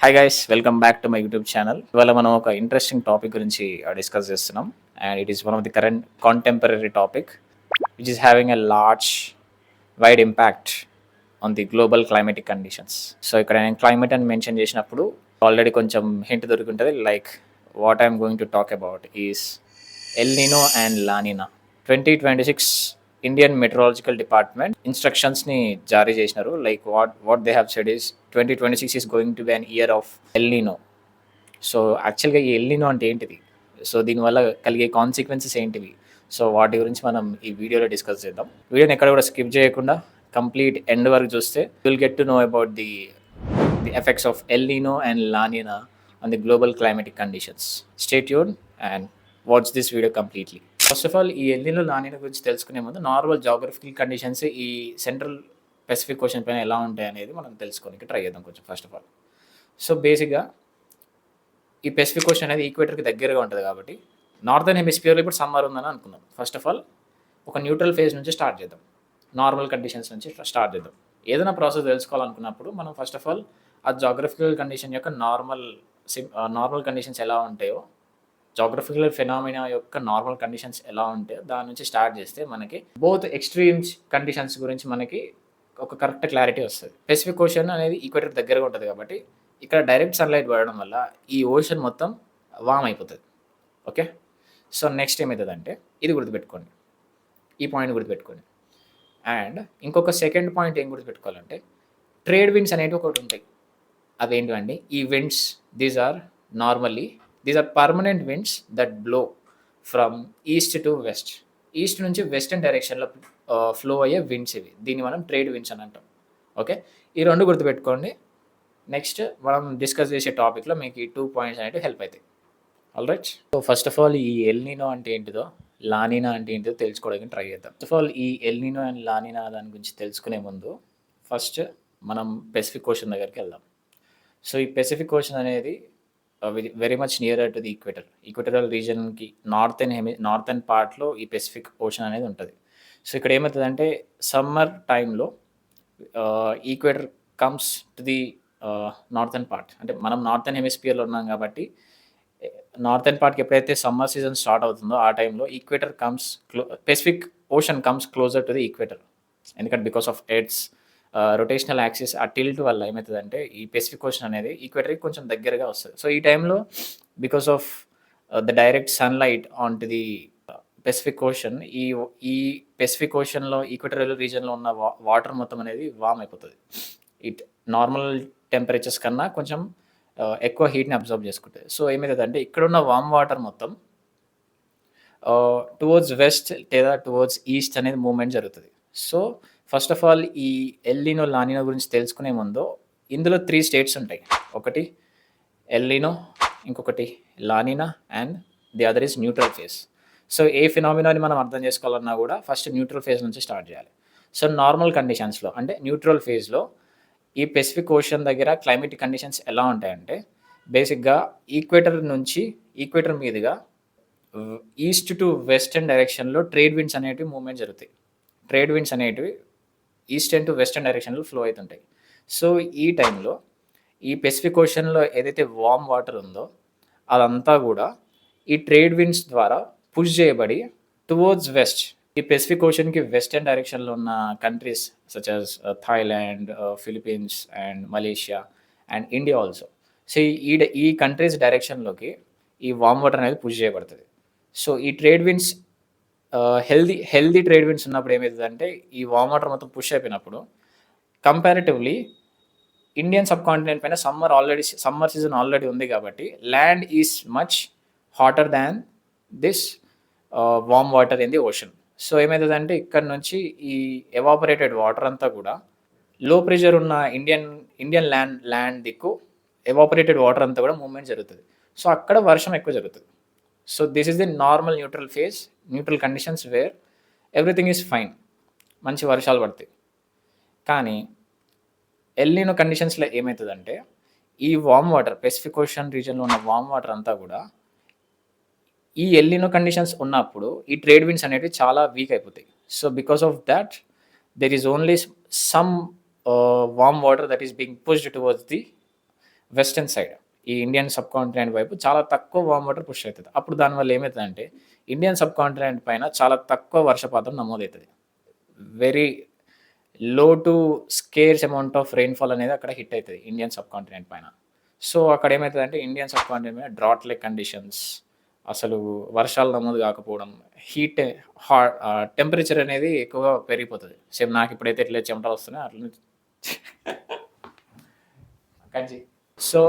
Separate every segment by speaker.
Speaker 1: Hi guys, welcome back to my YouTube channel. ఇవాళ మనం ఒక ఇంట్రెస్టింగ్ టాపిక్ గురించి డిస్కస్ చేస్తున్నాం. And it is one of the current contemporary topic which is having a large wide impact on the global climatic conditions. So ఇక్కడ నేను climate అని mention చేసినప్పుడు already కొంచెం హింట్ దొరుకుంటుంది. Like what I'm going to talk about is El Nino and La Nina. 2026 Indian meteorological department ఇన్స్ట్రక్షన్స్ని జారీ చేసినారు. Like what they have said is 2026 is going to be an year of El Nino. So యాక్చువల్గా ఈ El Nino అంటే ఏంటిది, so దీనివల్ల కలిగే consequences ఏంటివి, సో వాటి గురించి మనం ఈ వీడియోలో డిస్కస్ చేద్దాం. వీడియోని ఎక్కడ కూడా స్కిప్ చేయకుండా కంప్లీట్ ఎండ్ వరకు చూస్తే will get to know about the effects of L Nino and La Niña on the global climatic conditions. Stay tune and watch this video completely. First of all, ఈ El Nino La Nina గురించి తెలుసుకునే ముందు normal geographical conditions ఈ central Pacific ocean పైన ఎలా ఉంటాయి అనేది మనం తెలుసుకోనికి ట్రై చేద్దాం కొంచెం. ఫస్ట్ ఆఫ్ ఆల్, సో బేసిక్గా ఈ పెసిఫిక్ ఓషన్ అనేది ఈక్వేటర్కి దగ్గరగా ఉంటుంది కాబట్టి నార్థన్ హెమిస్ఫియర్లో ఇప్పుడు సమ్మర్ ఉందని అనుకుందాం. ఫస్ట్ ఆఫ్ ఆల్ ఒక న్యూట్రల్ ఫేజ్ నుంచి స్టార్ట్ చేద్దాం, నార్మల్ కండిషన్స్ నుంచి స్టార్ట్ చేద్దాం. ఏదైనా ప్రాసెస్ తెలుసుకోవాలనుకున్నప్పుడు మనం ఫస్ట్ ఆఫ్ ఆల్ ఆ జాగ్రఫికల్ కండిషన్ యొక్క నార్మల్ కండిషన్స్ ఎలా ఉంటాయో, జాగ్రఫికల్ ఫెనామినా యొక్క నార్మల్ కండిషన్స్ ఎలా ఉంటాయో దాని నుంచి స్టార్ట్ చేస్తే మనకి బోత్ ఎక్స్ట్రీమ్స్ కండిషన్స్ గురించి మనకి ఒక కరెక్ట్ క్లారిటీ వస్తుంది. పెసిఫిక్ ఓషన్ అనేది ఈక్వేటర్ దగ్గరగా ఉంటుంది కాబట్టి ఇక్కడ డైరెక్ట్ సన్లైట్ పడడం వల్ల ఈ ఓషన్ మొత్తం వామ్ అయిపోతుంది. ఓకే, సో నెక్స్ట్ ఏమవుతుందంటే ఇది గుర్తుపెట్టుకోండి, ఈ పాయింట్ గుర్తుపెట్టుకోండి. అండ్ ఇంకొక సెకండ్ పాయింట్ ఏం గుర్తుపెట్టుకోవాలంటే ట్రేడ్ విండ్స్ అనేవి ఒకటి ఉంటాయి. అవేంటివండి ఈ winds? These are permanent winds that blow from east to west. East నుంచి వెస్టర్న్ డైరెక్షన్లో ఫ్లో అయ్యే విండ్స్ ఇవి. దీన్ని మనం ట్రేడ్ విండ్స్ అని అంటాం. ఓకే, ఈ రెండు గుర్తుపెట్టుకోండి. నెక్స్ట్ మనం డిస్కస్ చేసే టాపిక్లో మీకు ఈ 2 పాయింట్స్ అనేవి హెల్ప్ అవుతాయి. All right, so first of all ఈ ఎల్ నినో అంటే ఏంటిదో, లానినా అంటే ఏంటిదో తెలుసుకోవడానికి ట్రై చేద్దాం. ఫస్ట్ ఆఫ్ ఆల్ ఈ ఎల్ నినో అండ్ లానినా దాని గురించి తెలుసుకునే ముందు ఫస్ట్ మనం పెసిఫిక్ ఓషన్ దగ్గరికి వెళ్దాం. సో ఈ పెసిఫిక్ ఓషన్ అనేది very much nearer to the equatorial రీజన్కి నార్థన్ పార్ట్లో ఈ పెసిఫిక్ ఓషన్ అనేది ఉంటుంది. సో ఇక్కడ ఏమవుతుందంటే సమ్మర్ టైంలో equator comes to the northern part. అంటే మనం నార్థన్ హెమిస్ఫియర్లో ఉన్నాం కాబట్టి నార్థన్ పార్ట్కి ఎప్పుడైతే సమ్మర్ సీజన్ స్టార్ట్ అవుతుందో ఆ టైంలో equator comes Pacific Ocean comes closer to the equator. ఎందుకంటే because of Earth's rotational axis ఆ టిల్ట్ వల్ల ఏమవుతుందంటే ఈ పెసిఫిక్ ఓషన్ అనేది ఈక్వేటర్కి కొంచెం దగ్గరగా వస్తుంది. సో ఈ టైంలో because of the direct sunlight on to the Pacific ocean, ఈ పెసిఫిక్ ఓషన్లో ఈక్వేటరల్ రీజన్లో ఉన్న వాటర్ మొత్తం అనేది వామ్ అయిపోతుంది. ఇట్ నార్మల్ టెంపరేచర్స్ కన్నా కొంచెం ఎక్కువ హీట్ని అబ్జర్వ్ చేసుకుంటుంది. సో ఏమవుతుందంటే ఇక్కడున్న వామ్ వాటర్ మొత్తం టువర్డ్స్ వెస్ట్ లేదా టువర్డ్స్ ఈస్ట్ అనేది మూవ్మెంట్ జరుగుతుంది. సో ఫస్ట్ ఆఫ్ ఆల్ ఈ ఎల్ నినో లానినా గురించి తెలుసుకునే ముందు ఇందులో 3 స్టేట్స్ ఉంటాయి. ఒకటి ఎల్ నినో, ఇంకొకటి La Nina and the other is neutral phase. So ఏ ఫినామినాని మనం అర్థం చేసుకోవాలన్నా కూడా ఫస్ట్ న్యూట్రల్ ఫేజ్ నుంచి స్టార్ట్ చేయాలి. సో నార్మల్ కండిషన్స్లో అంటే న్యూట్రల్ ఫేజ్లో ఈ పెసిఫిక్ ఓషన్ దగ్గర క్లైమేటిక్ కండిషన్స్ ఎలా ఉంటాయంటే బేసిక్గా ఈక్వేటర్ మీదుగా ఈస్ట్ టు వెస్టర్న్ డైరెక్షన్లో ట్రేడ్ విండ్స్ అనేటివి మూవ్మెంట్ జరుగుతాయి. ట్రేడ్ విండ్స్ అనేటివి ఈస్టర్న్ టు వెస్టర్న్ డైరెక్షన్లో ఫ్లో అవుతుంటాయి. సో ఈ టైంలో ఈ పెసిఫిక్ ఓషన్లో ఏదైతే వామ్ వాటర్ ఉందో అదంతా కూడా ఈ ట్రేడ్ విండ్స్ ద్వారా పుష్ చేయబడి టువర్డ్స్ వెస్ట్, ఈ పెసిఫిక్ ఓషన్కి వెస్టర్న్ డైరెక్షన్లో ఉన్న countries such as Thailand, Philippines and Malaysia and India also. So ఈ కంట్రీస్ డైరెక్షన్లోకి ఈ వామ్ వాటర్ అనేది పుష్ చేయబడుతుంది. సో ఈ trade winds healthy trade winds ఉన్నప్పుడు ఏమవుతుందంటే ఈ వామ్ వాటర్ మొత్తం పుష్ అయిపోయినప్పుడు కంపారిటివ్లీ ఇండియన్ సబ్ కాంటినెంట్ పైన సమ్మర్ సీజన్ ఆల్రెడీ ఉంది కాబట్టి land is much hotter than this warm water in the ocean. So ఏమవుతుందంటే ఇక్కడ నుంచి ఈ ఎవాపరేటెడ్ వాటర్ అంతా కూడా లో ప్రెషర్ ఉన్న ఇండియన్ ల్యాండ్ దిక్కు ఎవాపరేటెడ్ వాటర్ అంతా కూడా మూవ్మెంట్ జరుగుతుంది. సో అక్కడ వర్షం ఎక్కువ జరుగుతుంది. So this is the normal neutral conditions wear everything is fine, మంచి వర్షాలు పడతాయి. కానీ ఎల్ నినో కండిషన్స్లో ఏమవుతుందంటే ఈ వామ్ వాటర్ పెసిఫిక్ ఓషన్ రీజన్లో ఉన్న వామ్ వాటర్ అంతా కూడా ఈ ఎల్ నినో కండిషన్స్ ఉన్నప్పుడు ఈ ట్రేడ్ విండ్స్ అనేవి చాలా వీక్ అయిపోతాయి. So because of that there is only some warm water that is being pushed towards the western side ఈ ఇండియన్ సబ్ కాంటినెంట్ వైపు చాలా తక్కువ వామ్ వాటర్ పుష్ అవుతుంది. అప్పుడు దానివల్ల ఏమవుతుందంటే ఇండియన్ సబ్ కాంటినెంట్ పైన చాలా తక్కువ వర్షపాతం నమోదవుతుంది. Very low to scarce amount of rainfall అనేది అక్కడ హిట్ అవుతుంది ఇండియన్ సబ్ కాంటినెంట్ పైన. సో అక్కడ ఏమవుతుందంటే ఇండియన్ సబ్ కాంటినెంట్ మీద డ్రాట్ లైక్ కండిషన్స్, అసలు వర్షాలు నమోదు కాకపోవడం, హీట్ టెంపరేచర్ అనేది ఎక్కువగా పెరిగిపోతుంది. సేమ్ నాకు ఇప్పుడైతే ఇట్లా చెమటలు వస్తున్నాయి అట్లా కంచి. సో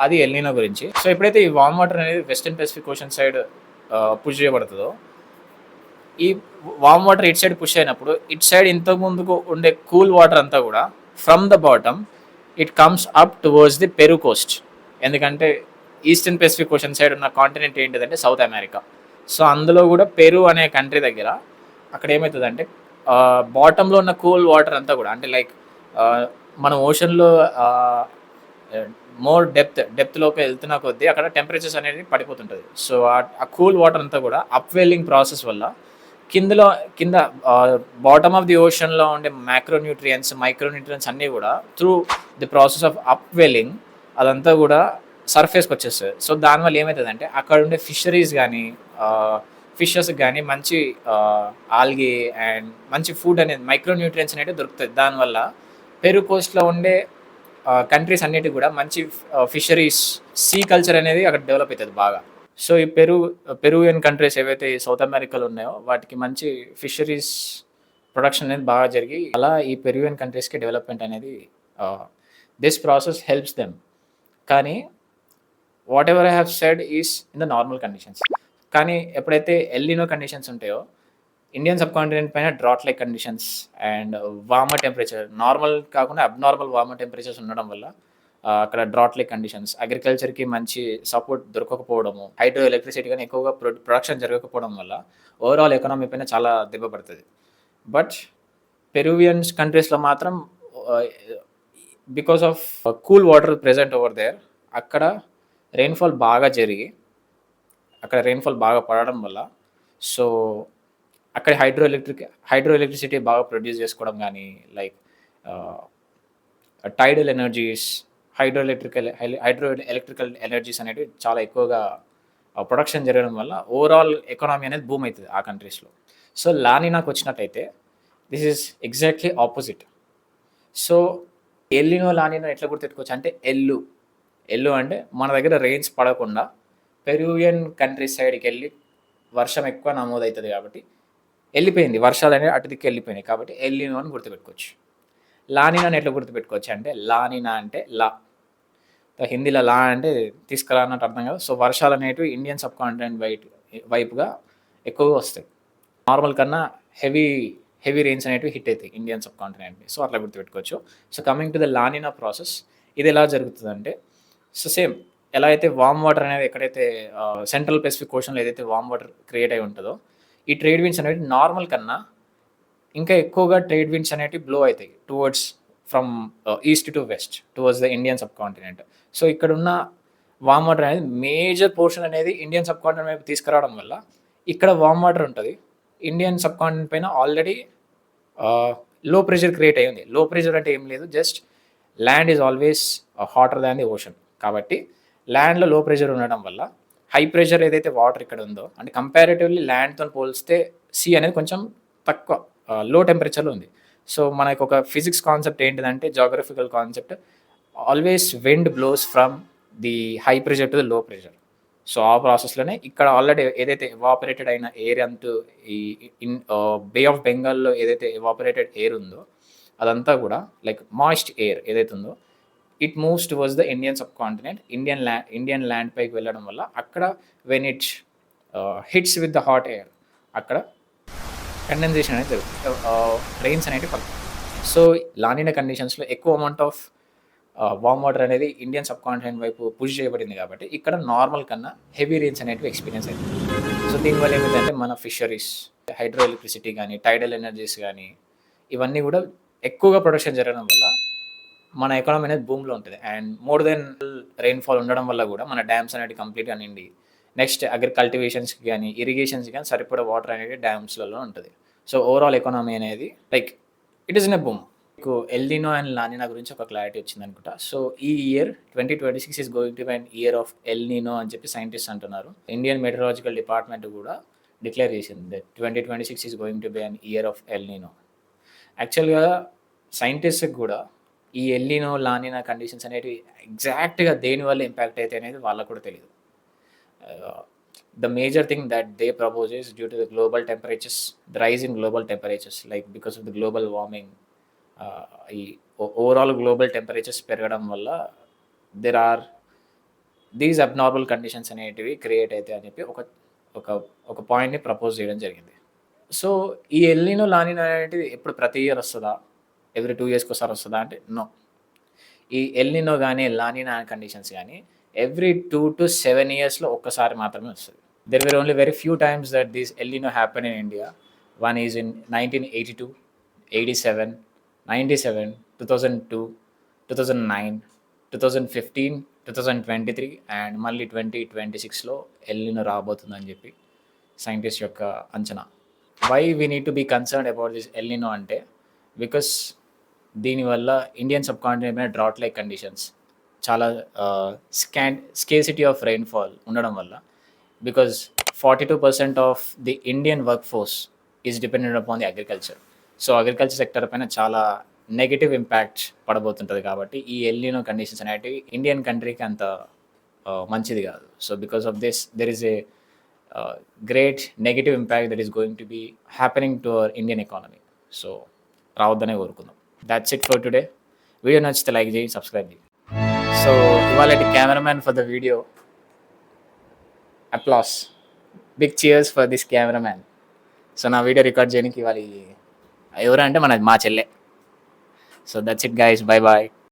Speaker 1: అది ఎల్నినో గురించి. సో ఎప్పుడైతే ఈ వామ్ వాటర్ అనేది western Pacific ocean side push చేయబడుతుందో, ఈ warm water it side push అయినప్పుడు ఇట్ సైడ్ ఇంతకు ముందుకు ఉండే కూల్ వాటర్ అంతా కూడా from the bottom it comes up towards the Peru Coast. ఎందుకంటే ఈస్టర్న్ పెసిఫిక్ ఓషన్ సైడ్ ఉన్న కాంటినెంట్ ఏంటిదంటే సౌత్ అమెరికా. సో అందులో కూడా పెరు అనే కంట్రీ దగ్గర అక్కడ ఏమవుతుందంటే బాటంలో ఉన్న కూల్ వాటర్ అంతా కూడా అంటే లైక్ మన ఓషన్లో మోర్ డెప్త్లోకి వెళ్తున్న కొద్దీ అక్కడ టెంపరేచర్స్ అనేది పడిపోతుంటుంది. సో ఆ కూల్ వాటర్ అంతా కూడా అప్వెల్లింగ్ ప్రాసెస్ వల్ల కింద బాటమ్ ఆఫ్ ది ఓషన్లో ఉండే మైక్రోన్యూట్రియన్స్ అన్నీ కూడా త్రూ ది ప్రాసెస్ ఆఫ్ అప్వెల్లింగ్ అదంతా కూడా సర్ఫేస్కి వచ్చేస్తుంది. సో దానివల్ల ఏమవుతుందంటే అక్కడ ఉండే ఫిషరీస్ కానీ ఫిషెస్ కానీ మంచి ఆల్గే అండ్ మంచి ఫుడ్ అనేది మైక్రోన్యూట్రియన్స్ అనేవి దొరుకుతుంది. దానివల్ల పెరు కోస్ట్లో ఉండే కంట్రీస్ అన్నిటికి కూడా మంచి ఫిషరీస్, సీ కల్చర్ అనేది అక్కడ డెవలప్ అవుతుంది బాగా. సో ఈ పెరువియన్ కంట్రీస్ ఏవైతే సౌత్ అమెరికాలో ఉన్నాయో వాటికి మంచి ఫిషరీస్ ప్రొడక్షన్ అనేది బాగా జరిగి అలా ఈ పెరువియన్ కంట్రీస్కి డెవలప్మెంట్ అనేది దిస్ ప్రాసెస్ హెల్ప్స్ దెమ్. కానీ what ever I have said is in the normal conditions. కానీ ఎప్పుడైతే ఎల్నినో కండిషన్స్ ఉంటాయో ఇండియన్ సబ్ కాంటినెంట్ పైన drought like conditions and warmer temperature, normal కాకుండా అబ్నార్మల్ వార్మర్ టెంపరేచర్స్ ఉండడం వల్ల అక్కడ డ్రాట్ లైక్ కండిషన్స్, అగ్రికల్చర్కి మంచి సపోర్ట్ దొరకకపోవడము, హైడ్రో ఎలక్ట్రిసిటీ కానీ ఎక్కువగా ప్రొడక్షన్ జరగకపోవడం వల్ల ఓవరాల్ ఎకనామీ పైన చాలా దెబ్బ పడుతుంది. బట్ పెరువియన్స్ కంట్రీస్లో మాత్రం because of cool water present over there అక్కడ రెయిన్ఫాల్ బాగా జరిగి అక్కడ రెయిన్ఫాల్ బాగా పడడం వల్ల సో అక్కడ హైడ్రో ఎలక్ట్రిసిటీ బాగా ప్రొడ్యూస్ చేసుకోవడం కానీ like టైడల్ energies, hydro electrical energies అనేవి చాలా ఎక్కువగా ప్రొడక్షన్ జరగడం వల్ల ఓవరాల్ ఎకానమీ అనేది బూమ్ అవుతుంది ఆ కంట్రీస్లో. సో లానినాకు వచ్చినట్టయితే this is exactly opposite. So El Niño La Nina ఎట్లా గుర్తెట్టుకోవచ్చు అంటే ఎల్లు అంటే మన దగ్గర రెయిన్స్ పడకుండా పెరువియన్ కంట్రీస్ సైడ్కి వెళ్ళి వర్షం ఎక్కువ నమోదవుతుంది కాబట్టి వెళ్ళిపోయింది, వర్షాలు అనేవి అటు దిక్కు వెళ్ళిపోయినాయి కాబట్టి ఎల్లినో అని గుర్తుపెట్టుకోవచ్చు. లానినాని ఎట్లా గుర్తుపెట్టుకోవచ్చు అంటే లానినా అంటే లా, హిందీలో లా అంటే తీసుకురా అన్నట్టు అర్థం కదా. సో వర్షాలు అనేటివి ఇండియన్ సబ్ కాంటినెంట్ వైపుగా ఎక్కువగా వస్తాయి. నార్మల్ కన్నా హెవీ రెయిన్స్ అనేటివి హిట్ అవుతాయి ఇండియన్ సబ్ కాంటినెంట్ని. సో అట్లా గుర్తుపెట్టుకోవచ్చు. So coming to the La Nina process, ఇది ఎలా జరుగుతుందంటే సో సేమ్ ఎలా అయితే వామ్ వాటర్ అనేది ఎక్కడైతే సెంట్రల్ పెసిఫిక్ ఓషన్లో ఏదైతే వామ్ వాటర్ క్రియేట్ అయి ఉంటుందో ఈ ట్రేడ్ విండ్స్ అనేవి నార్మల్ కన్నా ఇంకా ఎక్కువగా ట్రేడ్ విండ్స్ అనేవి బ్లో అవుతాయి towards from east to west towards the Indian sub continent. So ఇక్కడ ఉన్న వామ్ వాటర్ అనేది మేజర్ పోర్షన్ అనేది ఇండియన్ సబ్ కాంటినెంట్ వైపు తీసుకురావడం వల్ల ఇక్కడ వామ్ వాటర్ ఉంటుంది. ఇండియన్ సబ్ కాంటినెంట్ పైన ఆల్రెడీ లో ప్రెషర్ క్రియేట్ అయ్యింది. లో ప్రెషర్ అంటే ఏం లేదు, just land is always hotter than the ocean. కాబట్టి ల్యాండ్లో లో ప్రెషర్ ఉండడం వల్ల హై ప్రెషర్ ఏదైతే వాటర్ ఇక్కడ ఉందో అంటే కంపారిటివ్లీ ల్యాండ్తో పోలిస్తే సీ అనేది కొంచెం తక్కువ లో టెంపరేచర్లో ఉంది. సో మనకు ఒక ఫిజిక్స్ కాన్సెప్ట్ ఏంటిదంటే geographical concept, always wind blows from the high pressure to the low pressure. So ఆ ప్రాసెస్లోనే ఇక్కడ ఆల్రెడీ ఏదైతే ఎవాపరేటెడ్ అయిన ఎయిర్ అంటూ ఈ బే ఆఫ్ బెంగాల్లో ఏదైతే ఎవాపరేటెడ్ ఎయిర్ ఉందో అదంతా కూడా లైక్ మాయిస్ట్ ఎయిర్ ఏదైతే ఉందో it moves towards the Indian sub continent. Indian land పైకి వెళ్ళడం వల్ల అక్కడ when it hits with the hot air అక్కడ కండెన్సేషన్ అనేది జరుగుతుంది, రెయిన్స్ అనేవి పడుతుంది. సో లానినా కండిషన్స్లో ఎక్కువ అమౌంట్ ఆఫ్ వామ్ వాటర్ అనేది ఇండియన్ సబ్ కాంటినెంట్ వైపు పుష్ చేయబడింది కాబట్టి ఇక్కడ నార్మల్ కన్నా హెవీ రెయిన్స్ అనేవి ఎక్స్పీరియన్స్ అవుతుంది. సో దీనివల్ల ఏమిటంటే మన ఫిషరీస్, హైడ్రో ఎలక్ట్రిసిటీ కానీ టైడల్ ఎనర్జీస్ కానీ ఇవన్నీ కూడా ఎక్కువగా ప్రొడక్షన్ జరగడం వల్ల మన ఎకానమీ అనేది భూమిలో ఉంటుంది. అండ్ మోర్ దెన్ రెయిన్ఫాల్ ఉండడం వల్ల కూడా మన డ్యామ్స్ అనేవి కంప్లీట్గా నిండి నెక్స్ట్ కల్టివేషన్స్కి కానీ ఇరిగేషన్స్కి కానీ సరిపడే వాటర్ అనేది డ్యామ్స్లలో ఉంటుంది. సో ఓవరాల్ ఎకానమీ అనేది like it is in a boom. మీకు ఎల్నినో అండ్ లానినా గురించి ఒక క్లారిటీ వచ్చిందనుకుంటా. సో, ఈ year 2026 is going to be an year of El Niño అని చెప్పి సైంటిస్ట్స్ అంటున్నారు. ఇండియన్ మెటీరియాలజికల్ డిపార్ట్మెంట్ కూడా డిక్లేర్ చేసింది that 2026 is going to be an year of El Niño. యాక్చువల్‌గా సైంటిస్ట్‌కి కూడా ఈ ఎల్నినో, లానినా కండిషన్స్ అనేటివి ఎగ్జాక్ట్‌గా దేనివల్ల ఇంపాక్ట్ అయితాయి అనేది వాళ్ళకి కూడా తెలీదు. The major thing that they propose is due to the global temperatures, the rise in global temperatures, like because of the global warming, ఈ ఓవరాల్ గ్లోబల్ టెంపరేచర్స్ పెరగడం వల్ల there are these abnormal conditions అనేటివి create అవుతాయి అని చెప్పి ఒక ఒక ఒక పాయింట్ని ప్రపోజ్ చేయడం జరిగింది. సో ఈ ఎల్నినో లానినో అనేటిది ఎప్పుడు ప్రతి ఇయర్ వస్తుందా, ఎవ్రీ 2 ఇయర్స్కి ఒకసారి వస్తుందా అంటే నో. ఈ ఎల్నినో కానీ లానినా కండిషన్స్ కానీ ఎవ్రీ 2 to 7 ఇయర్స్లో ఒక్కసారి మాత్రమే వస్తుంది. There were only very few times that this El Nino happen in India. One is in 1982, 87, 97, 2002, 2009, 2015, 2023 and మళ్ళీ 2026లో ఎల్నినో రాబోతుందని చెప్పి సైంటిస్ట్ యొక్క అంచనా. Why we need to be concerned about this El Nino అంటే బికాస్ దీనివల్ల ఇండియన్ సబ్ కాంటినెంట్ మీద drought like conditions, చాలా స్కేసిటీ ఆఫ్ రెయిన్ఫాల్ ఉండడం వల్ల, because 42% of the Indian work force is dependent upon the agriculture. So agriculture sector పైన చాలా negative impact పడబోతుంటుంది. కాబట్టి ఈ ఎల్నినో కండిషన్స్ అనేటివి ఇండియన్ కంట్రీకి అంత మంచిది కాదు. So because of this there is a great negative impact that is going to be happening to our Indian economy. So రావద్దనే కోరుకుందాం. That's it for today. Video నచ్చితే లైక్ చేయి, సబ్స్క్రైబ్ చేయి. సో ఇవాళ cameraman for the video, applause, big cheers for this cameraman. So నా video record చేయడానికి ఇవాళ ఎవరంటే మా చెల్లె. So that's it guys, bye bye.